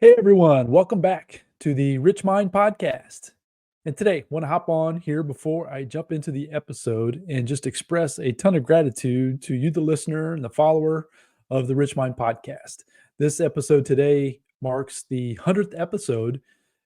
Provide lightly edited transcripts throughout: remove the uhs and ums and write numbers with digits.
Hey everyone, welcome back to the RichMind Podcast. And today, I want to hop on here before I jump into the episode and just express a ton of gratitude to you, the listener and the follower of the RichMind Podcast. This episode today marks the 100th episode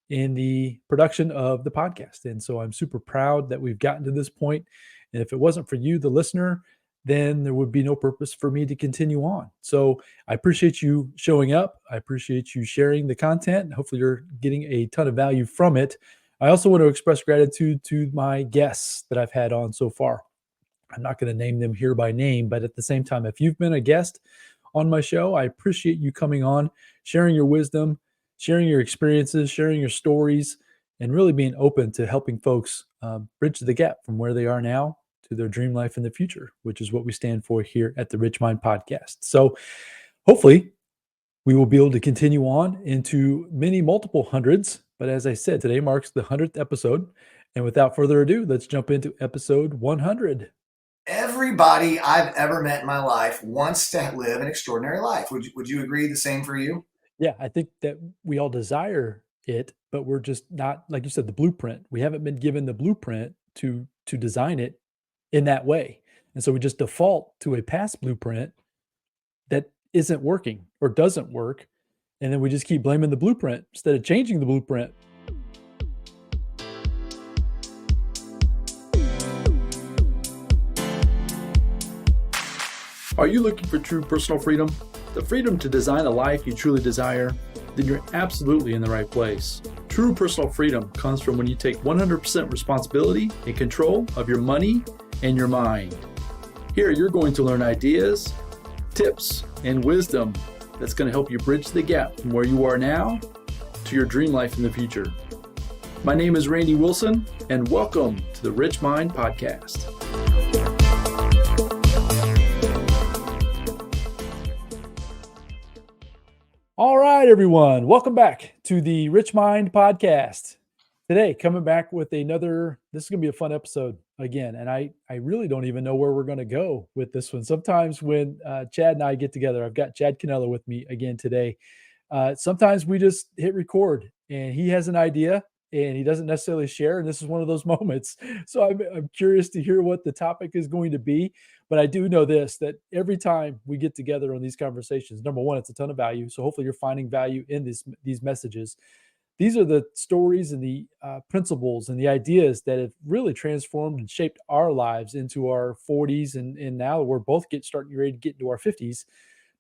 in the production of the podcast. And so I'm super proud that we've gotten to this point. And if it wasn't for you, the listener, then there would be no purpose for me to continue on. So I appreciate you showing up. I appreciate you sharing the content. Hopefully, you're getting a ton of value from it. I also want to express gratitude to my guests that I've had on so far. I'm not going to name them here by name, but at the same time, if you've been a guest on my show, I appreciate you coming on, sharing your wisdom, sharing your experiences, sharing your stories, and really being open to helping folks bridge the gap from where they are now to their dream life in the future, which is what we stand for here at the RichMind Podcast. So hopefully we will be able to continue on into multiple hundreds. But as I said, today marks the 100th episode. And without further ado, let's jump into episode 100. Everybody I've ever met in my life wants to live an extraordinary life. Would you agree the same for you? Yeah, I think that we all desire it, but we're just not, like you said, the blueprint. We haven't been given the blueprint to design it in that way. And so we just default to a past blueprint that isn't working or doesn't work. And then we just keep blaming the blueprint instead of changing the blueprint. Are you looking for true personal freedom? The freedom to design a life you truly desire? Then you're absolutely in the right place. True personal freedom comes from when you take 100% responsibility and control of your money and your mind. Here you're going to learn ideas, tips, and wisdom that's going to help you bridge the gap from where you are now to your dream life in the future. My name is Randy Wilson, and welcome to the RichMind Podcast. All right, everyone. Welcome back to the RichMind Podcast. Today, coming back with another, this is going to be a fun episode again. And I really don't even know where we're going to go with this one. Sometimes when Chad and I get together, I've got Chad Kneller with me again today. Sometimes we just hit record and he has an idea and he doesn't necessarily share. And this is one of those moments. So I'm curious to hear what the topic is going to be. But I do know this, that every time we get together on these conversations, number one, it's a ton of value. So hopefully you're finding value in these messages. These are the stories and the principles and the ideas that have really transformed and shaped our lives into our 40s. And now we're both starting ready to get into our 50s.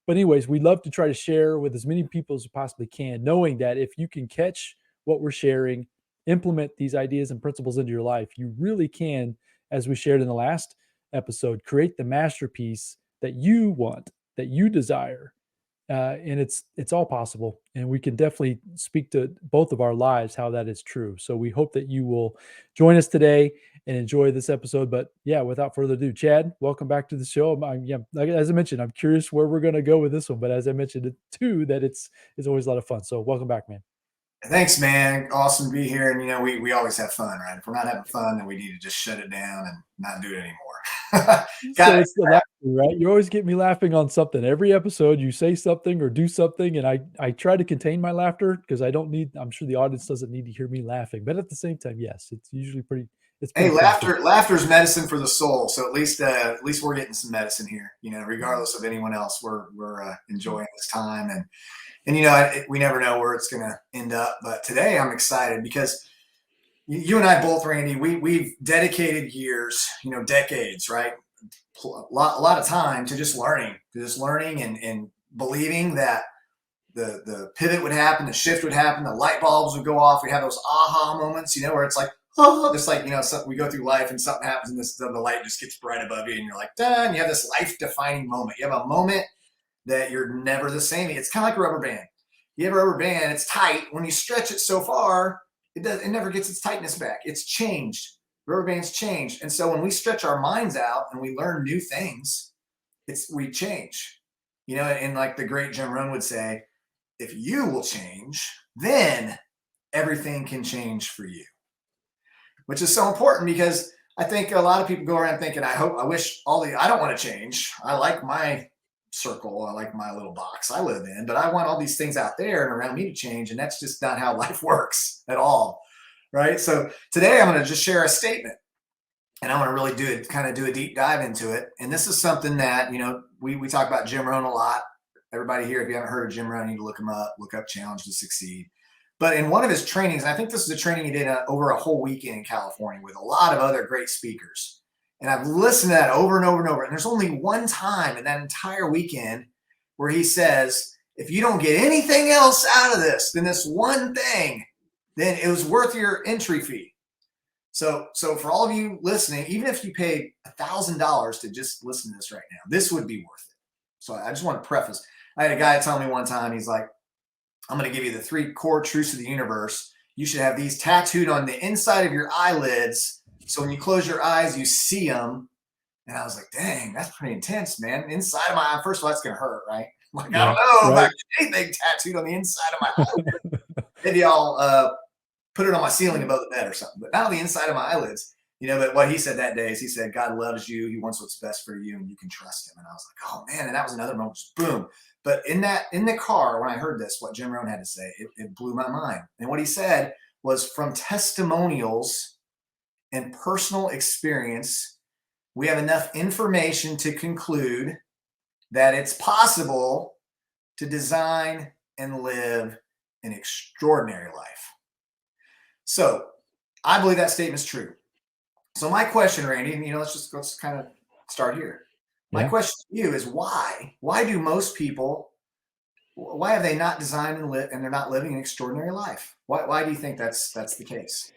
But anyways, we love to try to share with as many people as we possibly can, knowing that if you can catch what we're sharing, implement these ideas and principles into your life, you really can, as we shared in the last episode, create the masterpiece that you want, that you desire. And it's all possible. And we can definitely speak to both of our lives how that is true. So we hope that you will join us today and enjoy this episode. But yeah, without further ado, Chad, welcome back to the show. As I mentioned, I'm curious where we're going to go with this one. But as I mentioned it too, that it's always a lot of fun. So welcome back, man. Thanks, man. Awesome to be here. And we always have fun, right? If we're not having fun, then we need to just shut it down and not do it anymore. So Got it. it's the laughing, right? You always get me laughing on something. Every episode, you say something or do something, and I try to contain my laughter because I'm sure the audience doesn't need to hear me laughing. But at the same time, yes, it's usually it's Hey, pretty fun. laughter's medicine for the soul. So at least we're getting some medicine here. Regardless of anyone else, we're enjoying this time, and we never know where it's going to end up. But today I'm excited because you and I both, Randy, we've dedicated years, decades, right? A lot of time to just learning and believing that the pivot would happen, the shift would happen, the light bulbs would go off. We have those aha moments, where it's like, oh, just like, we go through life and something happens and the light just gets bright above you and you're like, duh, and you have this life defining moment. You have a moment that you're never the same. It's kind of like a rubber band. You have a rubber band, it's tight. When you stretch it so far, it never gets its tightness back. It's changed. Rubber bands changed. And so when we stretch our minds out and we learn new things, we change. And like the great Jim Rohn would say, if you will change, then everything can change for you. Which is so important because I think a lot of people go around thinking, I don't want to change. I like my circle. I like my little box I live in, but I want all these things out there and around me to change. And that's just not how life works at all. Right. So today I'm going to just share a statement, and I want to really do a deep dive into it. And this is something that, we talk about Jim Rohn a lot. Everybody here, if you haven't heard of Jim Rohn, you need to look up Challenge to Succeed. But in one of his trainings, and I think this is a training he did over a whole weekend in California with a lot of other great speakers. And I've listened to that over and over and over. And there's only one time in that entire weekend where he says, if you don't get anything else out of this than this one thing, then it was worth your entry fee. So for all of you listening, even if you paid $1,000 to just listen to this right now, this would be worth it. So I just want to preface. I had a guy tell me one time, he's like, I'm going to give you the 3 core truths of the universe. You should have these tattooed on the inside of your eyelids. So when you close your eyes, you see them. And I was like, dang, that's pretty intense, man. Inside of my eye, first of all, that's going to hurt, right? Like, yeah, I don't know if I get anything tattooed on the inside of my eyelids. Maybe I'll put it on my ceiling above the bed or something, but not on the inside of my eyelids. But what he said that day is he said, God loves you. He wants what's best for you, and you can trust him. And I was like, oh, man. And that was another moment, just boom. But in the car, when I heard this, what Jim Rohn had to say, it blew my mind. And what he said was, from testimonials and personal experience, we have enough information to conclude that it's possible to design and live an extraordinary life. So I believe that statement's true. So my question, Randy, let's kind of start here. My question to you is why? Why do most people, why have they not designed and they're not living an extraordinary life? Why do you think that's the case?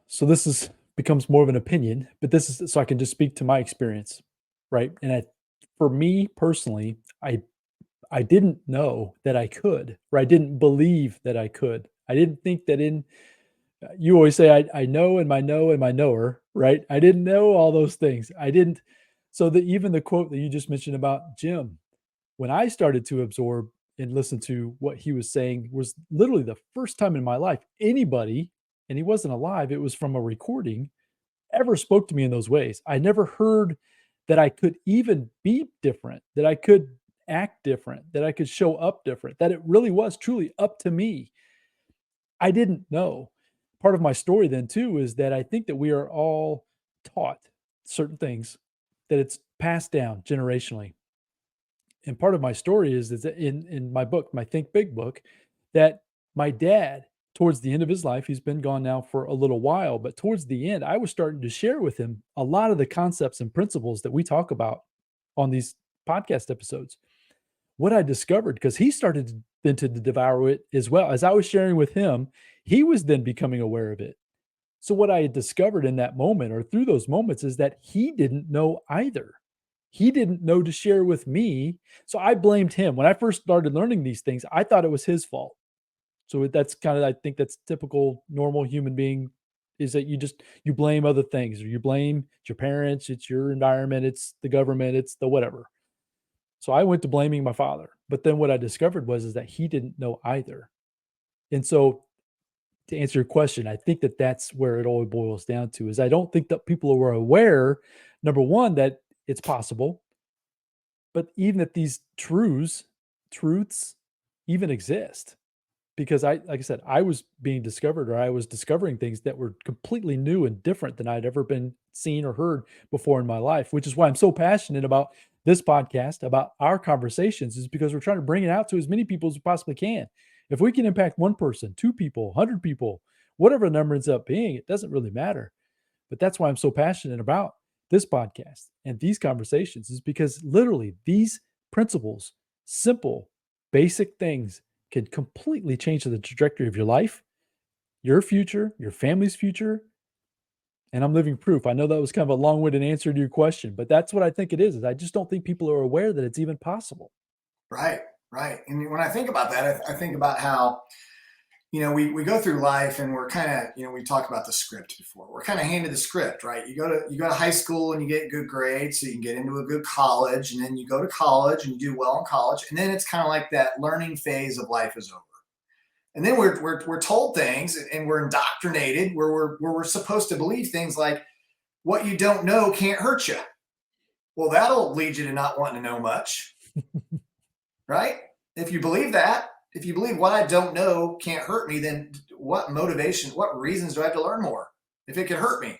So this becomes more of an opinion, but this is so I can just speak to my experience, right? And for me personally, I didn't know that I could, or I didn't believe that I could. I didn't think that you always say, I know and my knower, right? I didn't know all those things. I didn't. So even the quote that you just mentioned about Jim, when I started to absorb and listen to what he was saying, was literally the first time in my life anybody, and he wasn't alive, it was from a recording, ever spoke to me in those ways. I never heard that I could even be different, that I could act different, that I could show up different, that it really was truly up to me. I didn't know. Part of my story then too is that I think that we are all taught certain things, that it's passed down generationally. And part of my story is that in my book, my Think Big book, that my dad, towards the end of his life, he's been gone now for a little while, but towards the end, I was starting to share with him a lot of the concepts and principles that we talk about on these podcast episodes. What I discovered, because he started then to devour it as well. As I was sharing with him, he was then becoming aware of it. So what I had discovered in that moment, or through those moments, is that he didn't know either. He didn't know to share with me. So I blamed him. When I first started learning these things, I thought it was his fault. So that's I think that's typical normal human being, is that you blame other things, or you blame your parents, it's your environment, it's the government, it's the whatever. So I went to blaming my father. But then what I discovered is that he didn't know either. And so to answer your question, I think that that's where it all boils down to, is I don't think that people were aware, number one, that it's possible, but even that these truths even exist. Because like I said, I was being discovered, or I was discovering things that were completely new and different than I'd ever been seen or heard before in my life, which is why I'm so passionate about this podcast, about our conversations, is because we're trying to bring it out to as many people as we possibly can. If we can impact one person, 2 people, 100 people, whatever the number ends up being, it doesn't really matter. But that's why I'm so passionate about this podcast and these conversations, is because literally these principles, simple, basic things, can completely change the trajectory of your life, your future, your family's future. And I'm living proof. I know that was kind of a long-winded answer to your question, but that's what I think it is I just don't think people are aware that it's even possible. Right. And when I think about that, I think about how, we go through life, and we're kind of, we talked about the script before. We're kind of handed the script, right? You go to high school and you get good grades, so you can get into a good college, and then you go to college and you do well in college, and then it's kind of like that learning phase of life is over. And then we're told things, and we're indoctrinated where we're supposed to believe things like, what you don't know can't hurt you. Well, that'll lead you to not wanting to know much. right? If you believe that, if you believe what I don't know can't hurt me, then what motivation, what reasons do I have to learn more if it can hurt me?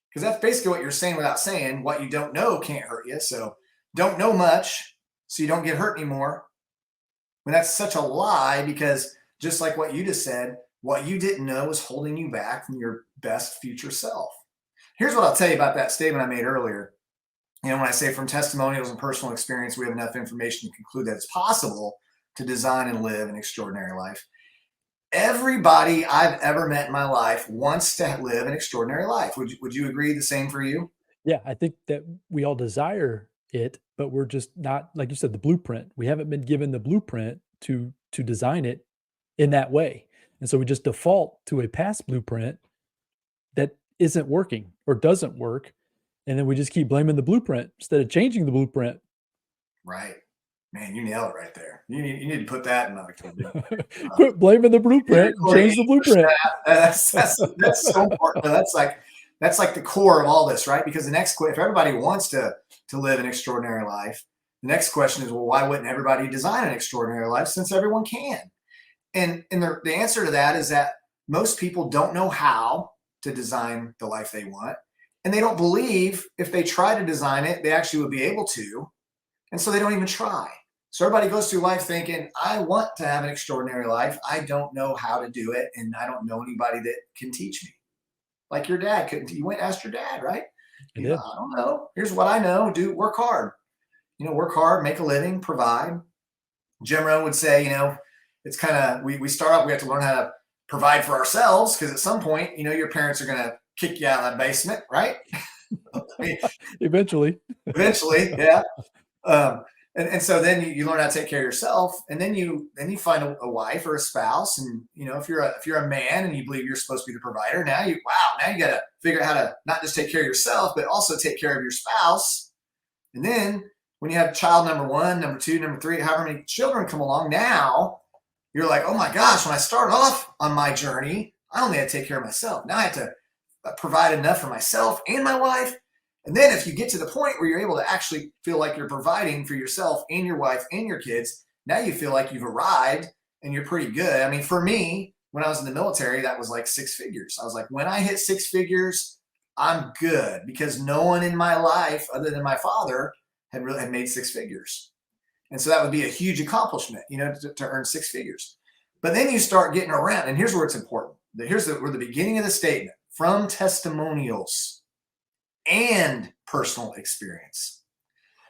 Because that's basically what you're saying without saying. What you don't know can't hurt you. So don't know much so you don't get hurt anymore. When that's such a lie, because just like what you just said, what you didn't know was holding you back from your best future self. Here's what I'll tell you about that statement I made earlier. When I say from testimonials and personal experience, we have enough information to conclude that it's possible to design and live an extraordinary life. Everybody I've ever met in my life wants to live an extraordinary life. Would you agree the same for you? Yeah, I think that we all desire it, but we're just not, like you said, the blueprint. We haven't been given the blueprint to design it in that way. And so we just default to a past blueprint that isn't working or doesn't work. And then we just keep blaming the blueprint instead of changing the blueprint. Right. Man, you nailed it right there. You need to put that in another clip. Quit blaming the blueprint and change the blueprint. That's so important. That's like the core of all this, right? Because if everybody wants to live an extraordinary life, the next question is, well, why wouldn't everybody design an extraordinary life since everyone can? And the answer to that is that most people don't know how to design the life they want. And they don't believe if they try to design it, they actually would be able to. And so they don't even try. So everybody goes through life thinking, I want to have an extraordinary life. I don't know how to do it. And I don't know anybody that can teach me. Like your dad couldn't. You went and asked your dad, right? I did. I don't know. Here's what I know. Work hard. Work hard, make a living, provide. Jim Rohn would say, it's kind of, we start off, we have to learn how to provide for ourselves, because at some point, your parents are going to kick you out of that basement, right? Eventually, yeah. And so then you learn how to take care of yourself, and then you find a wife or a spouse, and if you're a man and you believe you're supposed to be the provider, now you got to figure out how to not just take care of yourself, but also take care of your spouse. And then when you have child number 1, number 2, number 3, however many children come along, now you're like, oh my gosh, when I started off on my journey, I only had to take care of myself. Now I have to provide enough for myself and my wife. And then if you get to the point where you're able to actually feel like you're providing for yourself and your wife and your kids, now you feel like you've arrived and you're pretty good. I mean, for me, when I was in the military, that was like 6 figures. I was like, when I hit 6 figures, I'm good, because no one in my life other than my father had made 6 figures. And so that would be a huge accomplishment, to earn 6 figures. But then you start getting around, and here's where it's important. Here's where the beginning of the statement, from testimonials and personal experience.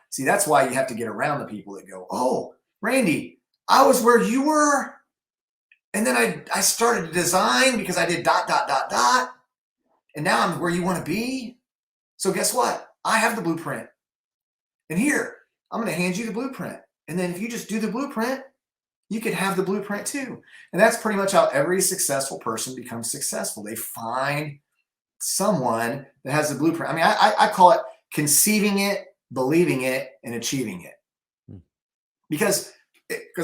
See, that's why you have to get around the people that go, oh, Randy, I was where you were. And then I started to design because I did ... And now I'm where you want to be. So guess what? I have the blueprint. And here, I'm going to hand you the blueprint. And then if you just do the blueprint, you can have the blueprint too. And that's pretty much how every successful person becomes successful. They find someone that has the blueprint. I mean, I call it conceiving it, believing it, and achieving it. Because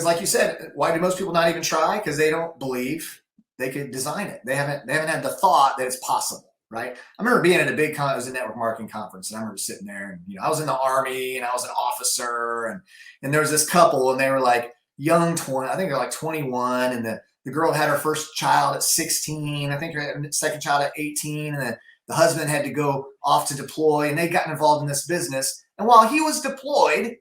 like you said, why do most people not even try? Because they don't believe they could design it. They haven't had the thought that it's possible, right? I remember being at a big it was a network marketing conference, and I remember sitting there, and I was in the Army, and I was an officer, and there was this couple, and they were like young 20, I think they're like 21, and the girl had her first child at 16. I think her second child at 18. And the husband had to go off to deploy, and they'd gotten involved in this business. And while he was deployed,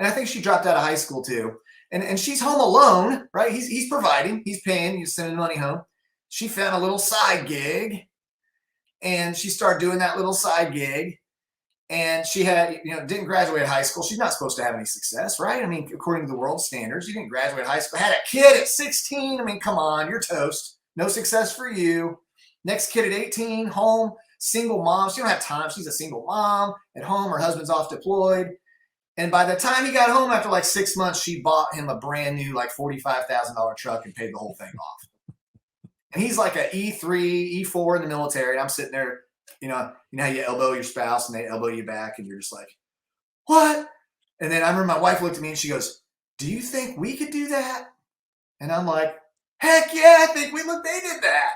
and I think she dropped out of high school too, and she's home alone, right? He's providing, he's paying, he's sending money home. She found a little side gig, and she started doing that little side gig. And she had, didn't graduate high school. She's not supposed to have any success, right? I mean, according to the world standards, you didn't graduate high school. Had a kid at 16. I mean, come on, you're toast. No success for you. Next kid at 18, home, single mom. She don't have time. She's a single mom at home. Her husband's off deployed. And by the time he got home after like 6 months, she bought him a brand new like $45,000 truck and paid the whole thing off. And he's like an E3, E4 in the military. And I'm sitting there, you know how you elbow your spouse and they elbow you back, and you're just like, what? And then I remember my wife looked at me and she goes, do you think we could do that? And I'm like, heck yeah, I think they did that.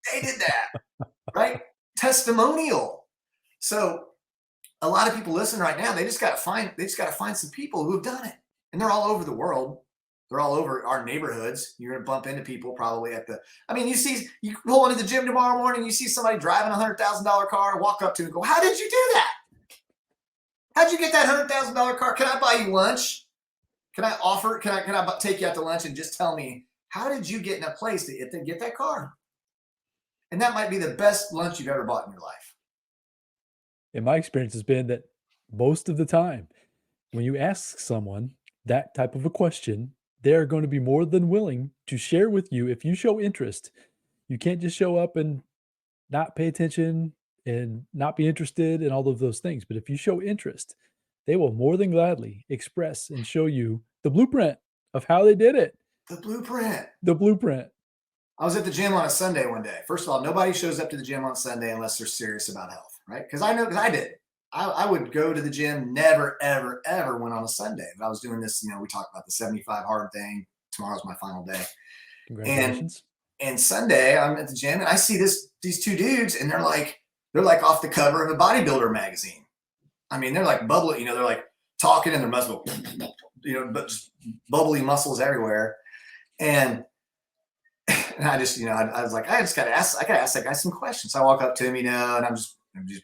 They did that, right? Testimonial. So a lot of people listen right now. They just got to find some people who have done it. And they're all over the world. They're all over our neighborhoods. You're going to bump into people probably you pull into the gym tomorrow morning, you see somebody driving $100,000 car, walk up to him and go, how did you do that? How'd you get that $100,000 car? Can I buy you lunch? Can I take you out to lunch and just tell me, how did you get in a place to get that car? And that might be the best lunch you've ever bought in your life. And my experience has been that most of the time, when you ask someone that type of a question, they're going to be more than willing to share with you if you show interest. You can't just show up and not pay attention and not be interested in all of those things. But if you show interest, they will more than gladly express and show you the blueprint of how they did it. The blueprint. The blueprint. I was at the gym on a Sunday one day. First of all, nobody shows up to the gym on Sunday unless they're serious about health, right? Because I did. I would go to the gym, never, ever, ever went on a Sunday. But I was doing this, we talked about the 75 hard thing. Tomorrow's my final day. Congratulations. And Sunday, I'm at the gym and I see these two dudes, and they're like off the cover of a bodybuilder magazine. I mean, they're like bubbly, they're like talking in their muscle, but just bubbly muscles everywhere. And I just, I was like, I gotta ask that guy some questions. So I walk up to him, and I'm just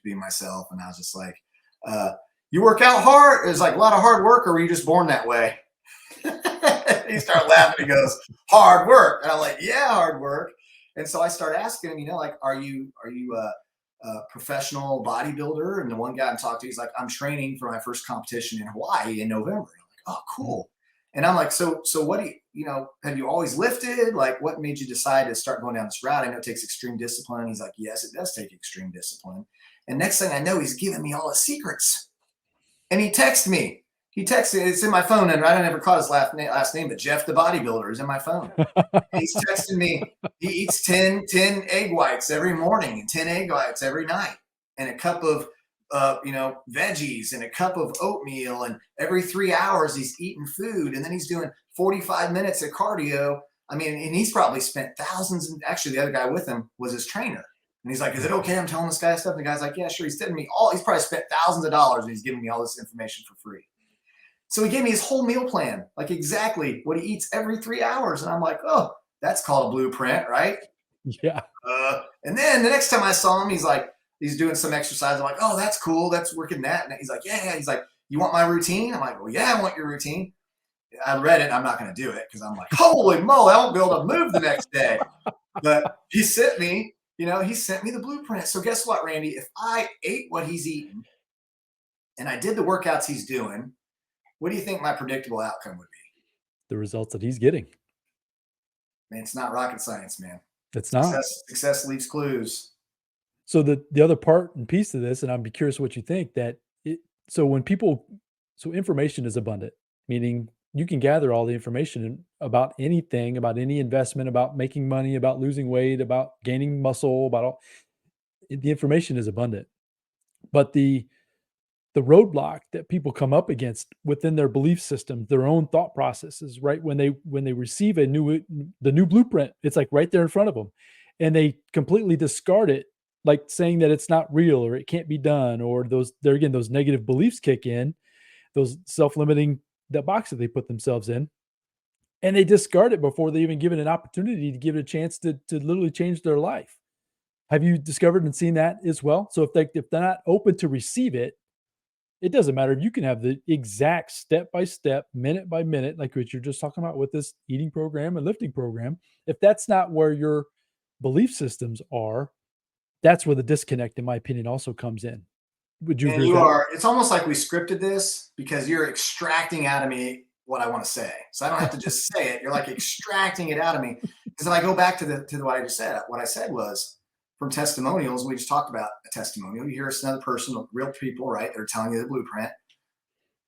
being myself. And I was just like, you work out hard? It was like a lot of hard work, or were you just born that way? He started laughing. He goes, hard work. And I'm like, yeah, hard work. And so I started asking him, like, are you a professional bodybuilder? And the one guy I'm talking to, he's like, I'm training for my first competition in Hawaii in November. And I'm like, oh, cool. And I'm like, so what do you, have you always lifted? Like, what made you decide to start going down this route? I know it takes extreme discipline. He's like, yes, it does take extreme discipline. And next thing I know, he's giving me all his secrets. And he texted me. It's in my phone, and I never caught his last name, but Jeff the bodybuilder is in my phone. He's texting me. He eats 10 egg whites every morning and 10 egg whites every night, and a cup of veggies and a cup of oatmeal, and every 3 hours he's eating food, and then he's doing 45 minutes of cardio. I mean, and he's probably spent thousands. And actually, the other guy with him was his trainer. And he's like, is it okay I'm telling this guy stuff? And the guy's like, yeah, sure. He's telling me he's probably spent thousands of dollars, and he's giving me all this information for free. So he gave me his whole meal plan, like exactly what he eats every 3 hours. And I'm like, oh, that's called a blueprint, right? Yeah. And then the next time I saw him, he's doing some exercise. I'm like, oh, that's cool. That's working that. And he's like, yeah. He's like, you want my routine? I'm like, well, yeah, I want your routine. I read it. I'm not going to do it because I'm like, holy moly, I won't be able to move the next day. But he sent me the blueprint. So guess what, Randy? If I ate what he's eating and I did the workouts he's doing, what do you think my predictable outcome would be? The results that he's getting. Man, it's not rocket science, man. It's not. Success leaves clues. So the other part and piece of this, and I'd be curious what you think, so information is abundant, meaning you can gather all the information about anything, about any investment, about making money, about losing weight, about gaining muscle, the information is abundant. But the roadblock that people come up against within their belief system, their own thought processes, right? When they receive the new blueprint, it's like right there in front of them, and they completely discard it, like saying that it's not real or it can't be done, or those negative beliefs kick in, those self-limiting, that box that they put themselves in, and they discard it before they even give it an opportunity to give it a chance to literally change their life. Have you discovered and seen that as well? So if they're not open to receive it, it doesn't matter if you can have the exact step-by-step, minute-by-minute, like what you're just talking about with this eating program and lifting program. If that's not where your belief systems are, that's where the disconnect, in my opinion, also comes in. Would you agree with that? It's almost like we scripted this because you're extracting out of me what I want to say. So I don't have to just say it. You're like extracting it out of me. Because if I go back to what I just said, what I said was, from testimonials, we just talked about a testimonial. You hear another person, real people, right? They're telling you the blueprint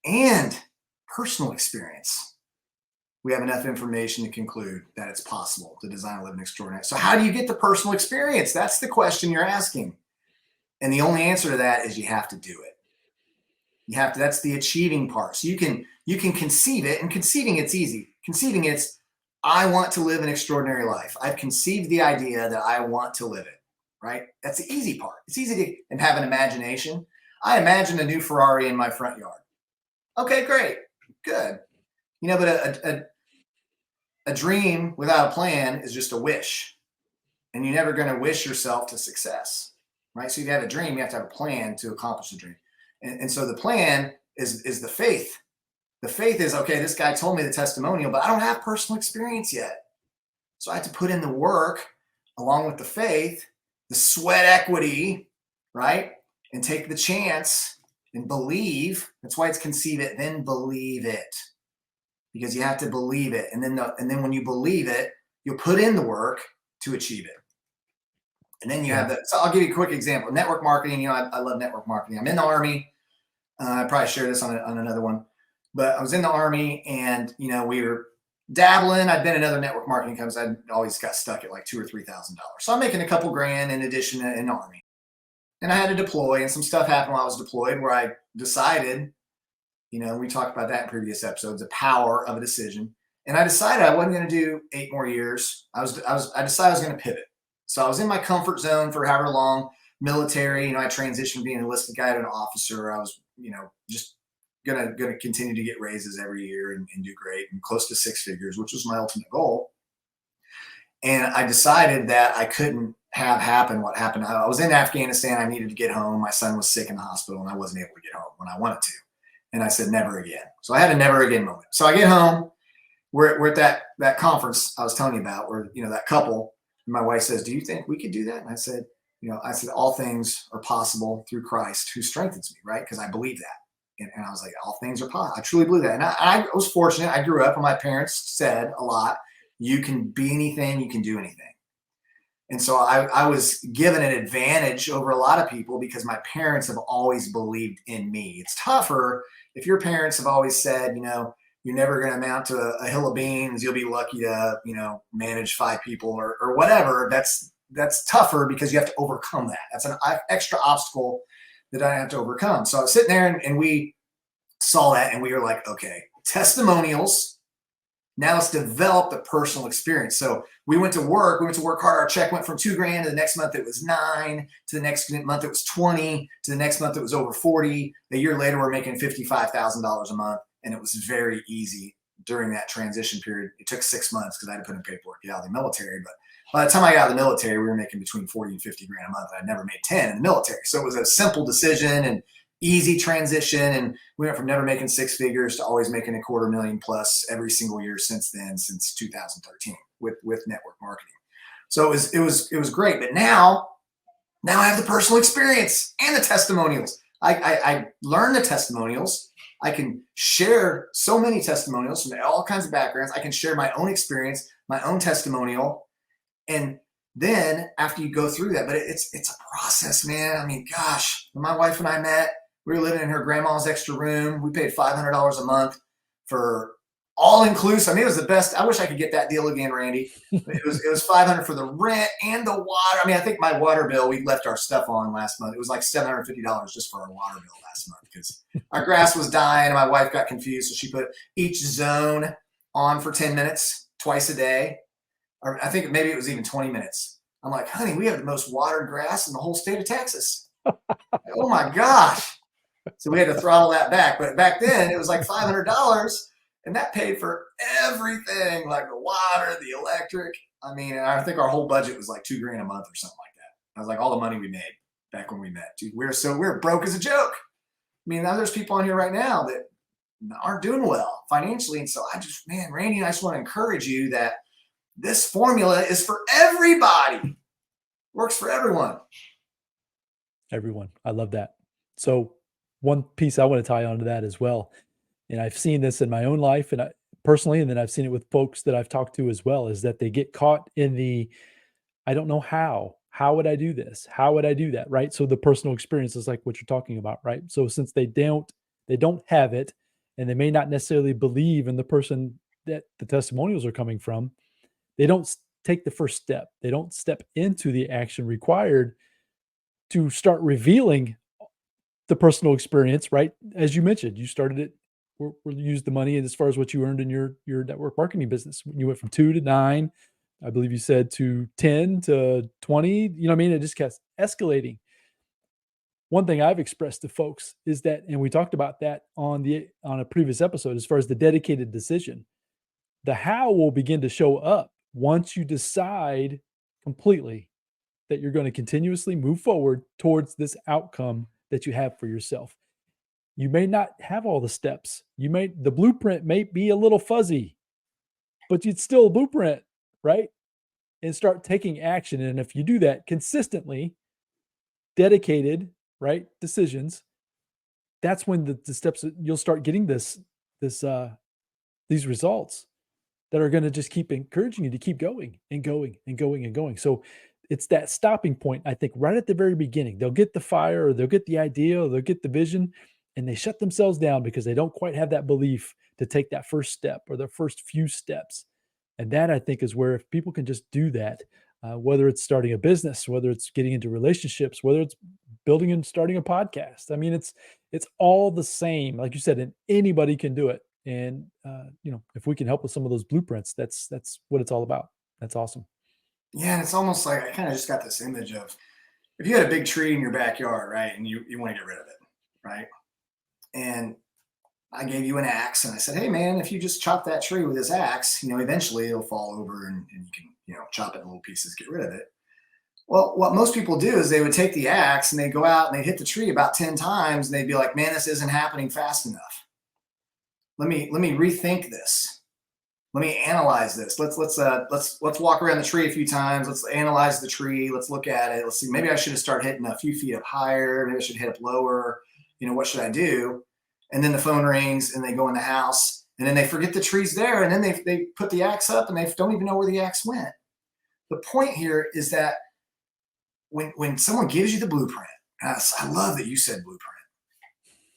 and personal experience. We have enough information to conclude that it's possible to design a living extraordinary. So how do you get the personal experience? That's the question you're asking. And the only answer to that is you have to do it. That's the achieving part. So you can conceive it, and conceiving it's easy. Conceiving it's, I want to live an extraordinary life. I've conceived the idea that I want to live it. Right? That's the easy part. It's easy to have an imagination. I imagine a new Ferrari in my front yard. Okay, great. Good. But a dream without a plan is just a wish. And you're never going to wish yourself to success, right? So you have a dream, you have to have a plan to accomplish the dream. And so the plan is the faith. The faith is, okay, this guy told me the testimonial, but I don't have personal experience yet. So I have to put in the work along with the faith, the sweat equity, right? And take the chance and believe. That's why it's conceive it, then believe it. Because you have to believe it. And then when you believe it, you'll put in the work to achieve it. And then you have that. So I'll give you a quick example. Network marketing, I love network marketing. I'm in the Army. I probably shared this on another one. But I was in the Army and, we were dabbling. I'd been in other network marketing companies. I'd always got stuck at like $2,000 or $3,000. So I'm making a couple grand in addition in the Army. And I had to deploy, and some stuff happened while I was deployed where I decided, we talked about that in previous episodes, the power of a decision. And I decided I wasn't going to do 8 more years. I decided I was going to pivot. So I was in my comfort zone for however long. Military, I transitioned from being an enlisted guy to an officer. I was, just gonna continue to get raises every year and do great and close to 6 figures, which was my ultimate goal. And I decided that I couldn't have happen what happened. I was in Afghanistan. I needed to get home. My son was sick in the hospital, and I wasn't able to get home when I wanted to. And I said, never again. So I had a never again moment. So I get home. We're at that conference I was telling you about, where that couple. And my wife says, "Do you think we could do that?" And I said, all things are possible through Christ who strengthens me, right? Because I believe that. And I was like, all things are possible. I truly believe that. And I was fortunate. I grew up and my parents said a lot, you can be anything, you can do anything. And so I was given an advantage over a lot of people because my parents have always believed in me. It's tougher if your parents have always said, you're never going to amount to a hill of beans. You'll be lucky to, manage 5 people or whatever. That's tougher because you have to overcome that. That's an extra obstacle that I have to overcome. So I was sitting there and we saw that and we were like, okay, testimonials. Now let's develop the personal experience. So we went to work hard. Our check went from $2,000 to the next month it was 9, to the next month it was 20, to the next month it was over 40. A year later, we're making $55,000 a month. And it was very easy during that transition period. It took 6 months because I had to put in paperwork, get out of the military. But by the time I got out of the military, we were making between 40 and 50 grand a month. I'd never made 10 in the military. So it was a simple decision and easy transition. And we went from never making 6 figures to always making $250,000 plus every single year since then, since 2013 with network marketing. So it was great. But now I have the personal experience and the testimonials. I learned the testimonials. I can share so many testimonials from all kinds of backgrounds. I can share my own experience, my own testimonial. And then after you go through that, but it's a process, man. I mean, gosh, when my wife and I met, we were living in her grandma's extra room. We paid $500 a month for all inclusive. I mean, it was the best. I wish I could get that deal again, Randy. It was $500 for the rent and the water. I mean, I think my water bill, we left our stuff on last month. It was like $750 just for our water bill last month because our grass was dying and my wife got confused. So she put each zone on for 10 minutes twice a day. Or I think maybe it was even 20 minutes. I'm like, honey, we have the most watered grass in the whole state of Texas. Oh my gosh. So we had to throttle that back. But back then it was like $500 and that paid for everything, like the water, the electric. I mean, I think our whole budget was like $2,000 a month or something like that. That was like all the money we made back when we met. Dude, we're broke as a joke. I mean, now there's people on here right now that aren't doing well financially. And so Randy, I just want to encourage you that this formula is for everybody. Works for everyone. Everyone. I love that. So one piece I want to tie onto that as well. And I've seen this in my own life and personally, and then I've seen it with folks that I've talked to as well, is that they get caught in I don't know how. How would I do this? How would I do that? Right. So the personal experience is like what you're talking about, right? So since they don't have it, and they may not necessarily believe in the person that the testimonials are coming from, they don't take the first step. They don't step into the action required to start revealing the personal experience, right? As you mentioned, you started it, or used the money as far as what you earned in your network marketing business. You went from 2 to 9, I believe you said, to 10 to 20. You know what I mean? It just kept escalating. one thing I've expressed to folks is that, and we talked about that on a previous episode, as far as the dedicated decision, the how will begin to show up once you decide completely that you're going to continuously move forward towards this outcome that you have for yourself. You may not have all the steps. The blueprint may be a little fuzzy, but it's still a blueprint, right? And start taking action. And if you do that consistently, dedicated, right, decisions, that's when the steps you'll start getting this these results that are going to just keep encouraging you to keep going and going and going and going. So it's that stopping point, I think, right at the very beginning. They'll get the fire, or they'll get the idea, or they'll get the vision, and they shut themselves down because they don't quite have that belief to take that first step or the first few steps. And that, I think, is where, if people can just do that, whether it's starting a business, whether it's getting into relationships, whether it's building and starting a podcast. I mean, it's all the same. Like you said, and anybody can do it. And if we can help with some of those blueprints, that's what it's all about. That's awesome. Yeah, and it's almost like I kind of just got this image of, if you had a big tree in your backyard, right, and you want to get rid of it, right? And I gave you an axe and I said, hey man, if you just chop that tree with this axe, eventually it'll fall over and you can, chop it in little pieces, get rid of it. Well, what most people do is they would take the axe and they'd go out and they'd hit the tree about 10 times and they'd be like, man, this isn't happening fast enough. Let me rethink this. Let me analyze this. Let's walk around the tree a few times. Let's analyze the tree. Let's look at it. Let's see. Maybe I should have started hitting a few feet up higher. Maybe I should hit up lower. What should I do? And then the phone rings and they go in the house and then they forget the tree's there. And then they put the axe up and they don't even know where the axe went. The point here is that when someone gives you the blueprint, I love that you said blueprint.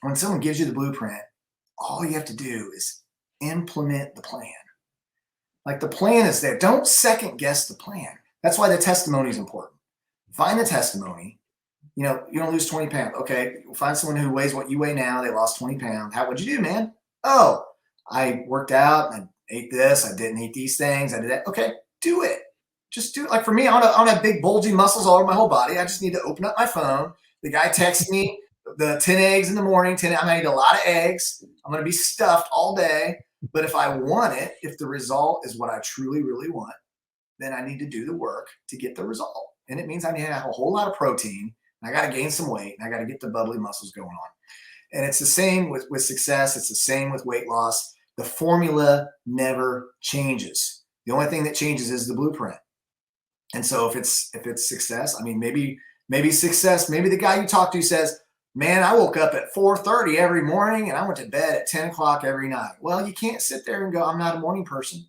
When someone gives you the blueprint, all you have to do is implement the plan. Like, the plan is there. Don't second guess the plan. That's why the testimony is important. Find the testimony. You don't lose 20 pounds. Okay, find someone who weighs what you weigh now. They lost 20 pounds. What'd you do, man? Oh, I worked out. I ate this. I didn't eat these things. I did that. Okay, do it. Just do it. Like, for me, I don't have big bulgy muscles all over my whole body. I just need to open up my phone. The guy texts me the 10 eggs in the morning. I'm going to eat a lot of eggs. I'm going to be stuffed all day. But if I want it, if the result is what I truly, really want, then I need to do the work to get the result. And it means I need to have a whole lot of protein. And I got to gain some weight. And I got to get the bubbly muscles going on. And it's the same with success. It's the same with weight loss. The formula never changes. The only thing that changes is the blueprint. And so if it's success, I mean, maybe success, maybe the guy you talk to says, man, I woke up at 4:30 every morning and I went to bed at 10 o'clock every night. Well, you can't sit there and go, I'm not a morning person.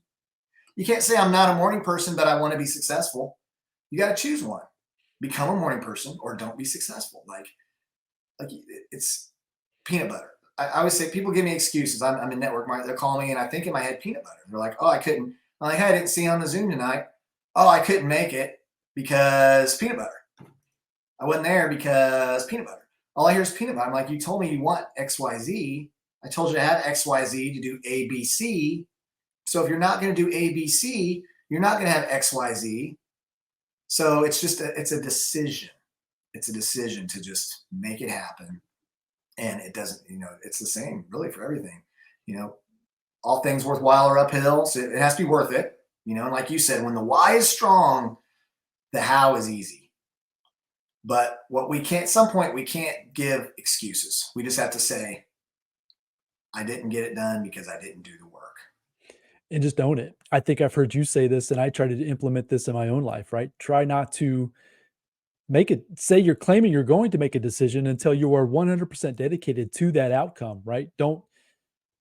You can't say I'm not a morning person, but I want to be successful. You got to choose one. Become a morning person or don't be successful. Like it's peanut butter. I always say, people give me excuses. I'm in network marketing. They're calling me and I think in my head peanut butter. They're like, oh, I couldn't. I'm like, hey, I didn't see you on the Zoom tonight. Oh, I couldn't make it because peanut butter. I wasn't there because peanut butter. All I hear is peanut butter. I'm like, you told me you want XYZ. I told you to have XYZ to do ABC. So if you're not going to do ABC, you're not going to have XYZ. So it's a decision. It's a decision to just make it happen. And it doesn't, it's the same really for everything. All things worthwhile are uphill. So it has to be worth it. And like you said, when the why is strong, the how is easy. But at some point, we can't give excuses. We just have to say, I didn't get it done because I didn't do the work. And just own it. I think I've heard you say this, and I try to implement this in my own life, right? Try not to say you're claiming you're going to make a decision until you are 100% dedicated to that outcome, right? Don't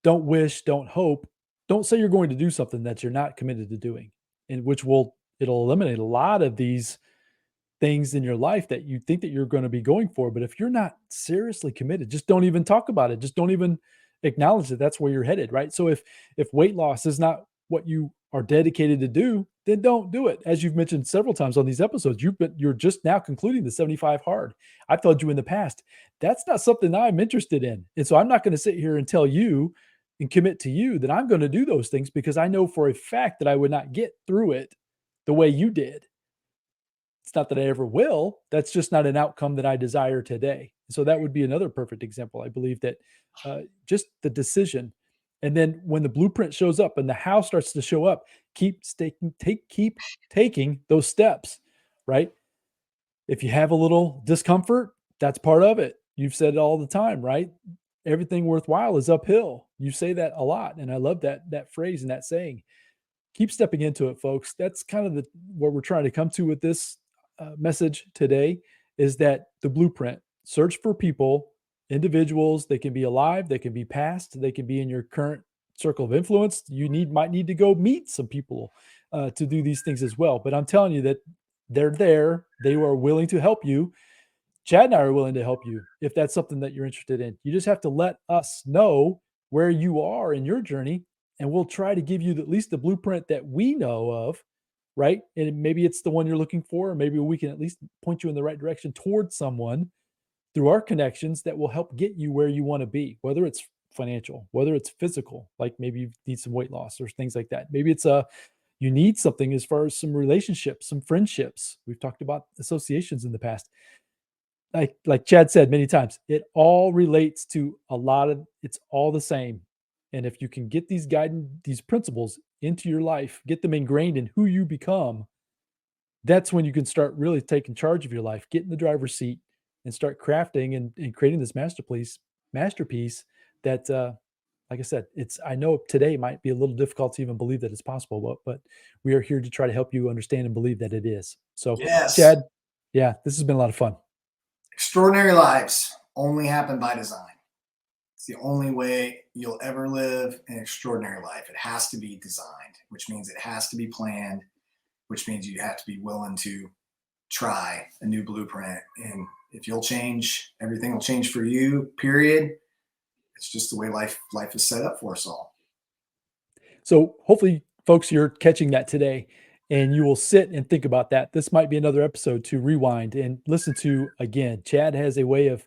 wish, don't hope. Don't say you're going to do something that you're not committed to doing, and it'll eliminate a lot of these things in your life that you think that you're going to be going for. But if you're not seriously committed, just don't even talk about it. Just don't even acknowledge that that's where you're headed, right? So if weight loss is not what you are dedicated to do, then don't do it. As you've mentioned several times on these episodes, you're just now concluding the 75 hard. I've told you in the past, that's not something I'm interested in. And so I'm not going to sit here and tell you and commit to you that I'm going to do those things, because I know for a fact that I would not get through it the way you did. It's not that I ever will. That's just not an outcome that I desire today. So that would be another perfect example. I believe that just the decision. And then when the blueprint shows up and the how starts to show up, keep taking those steps, right? If you have a little discomfort, that's part of it. You've said it all the time, right? Everything worthwhile is uphill. You say that a lot. And I love that phrase and that saying. Keep stepping into it, folks. That's kind of what we're trying to come to with this message today, is that the blueprint. Search for people, individuals. They can be alive, they can be past, they can be in your current circle of influence. Might need to go meet some people to do these things as well. But I'm telling you that they're there. They are willing to help you. Chad and I are willing to help you if that's something that you're interested in. You just have to let us know where you are in your journey, and we'll try to give you at least the blueprint that we know of, right? And maybe it's the one you're looking for, or maybe we can at least point you in the right direction towards someone through our connections that will help get you where you want to be, whether it's financial, whether it's physical, like maybe you need some weight loss or things like that. Maybe it's you need something as far as some relationships, some friendships. We've talked about associations in the past. Like Chad said many times, it all relates to it's all the same. And if you can get these principles into your life, get them ingrained in who you become, that's when you can start really taking charge of your life, get in the driver's seat, and start crafting and creating this masterpiece that, like I said, I know today might be a little difficult to even believe that it's possible, but we are here to try to help you understand and believe that it is. So, Yes. Chad, yeah, this has been a lot of fun. Extraordinary lives only happen by design. It's the only way you'll ever live an extraordinary life. It has to be designed, which means it has to be planned, which means you have to be willing to try a new blueprint. And if you'll change, everything will change for you, period. It's just the way life is set up for us all. So hopefully, folks, you're catching that today, and you will sit and think about that. This might be another episode to rewind and listen to again. Chad has a way of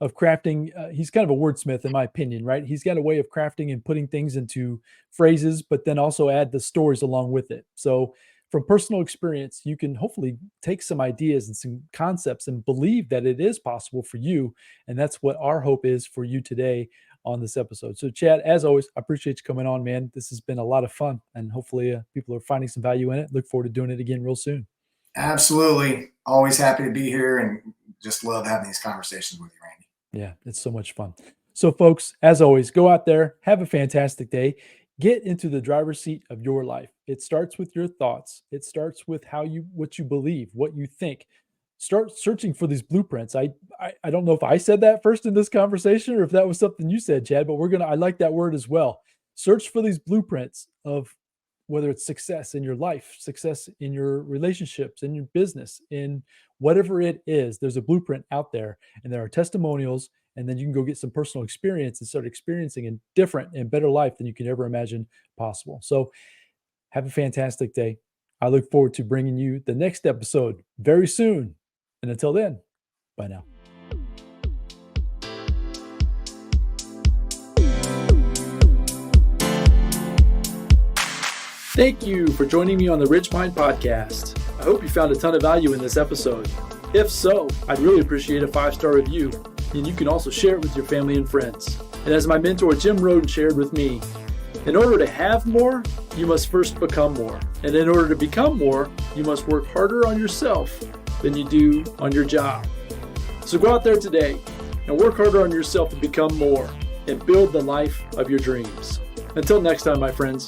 crafting. He's kind of a wordsmith, in my opinion, right? He's got a way of crafting and putting things into phrases, but then also add the stories along with it. So from personal experience, you can hopefully take some ideas and some concepts and believe that it is possible for you. And that's what our hope is for you today on this episode. So Chad, as always, I appreciate you coming on, man. This has been a lot of fun, and hopefully people are finding some value in it. Look forward to doing it again real soon. Absolutely. Always happy to be here, and just love having these conversations with you, Randy. Yeah, it's so much fun. So folks, as always, go out there, have a fantastic day. Get into the driver's seat of your life. It starts with your thoughts. It starts with what you believe, what you think. Start searching for these blueprints. I don't know if I said that first in this conversation or if that was something you said, Chad, but I like that word as well. Search for these blueprints of whether it's success in your life, success in your relationships, in your business, in whatever it is. There's a blueprint out there, and there are testimonials, and then you can go get some personal experience and start experiencing a different and better life than you can ever imagine possible. So have a fantastic day. I look forward to bringing you the next episode very soon. And until then, bye now. Thank you for joining me on the RichMind Podcast. I hope you found a ton of value in this episode. If so, I'd really appreciate a 5-star review, and you can also share it with your family and friends. And as my mentor Jim Rohn shared with me, in order to have more, you must first become more. And in order to become more, you must work harder on yourself than you do on your job. So go out there today and work harder on yourself to become more and build the life of your dreams. Until next time, my friends.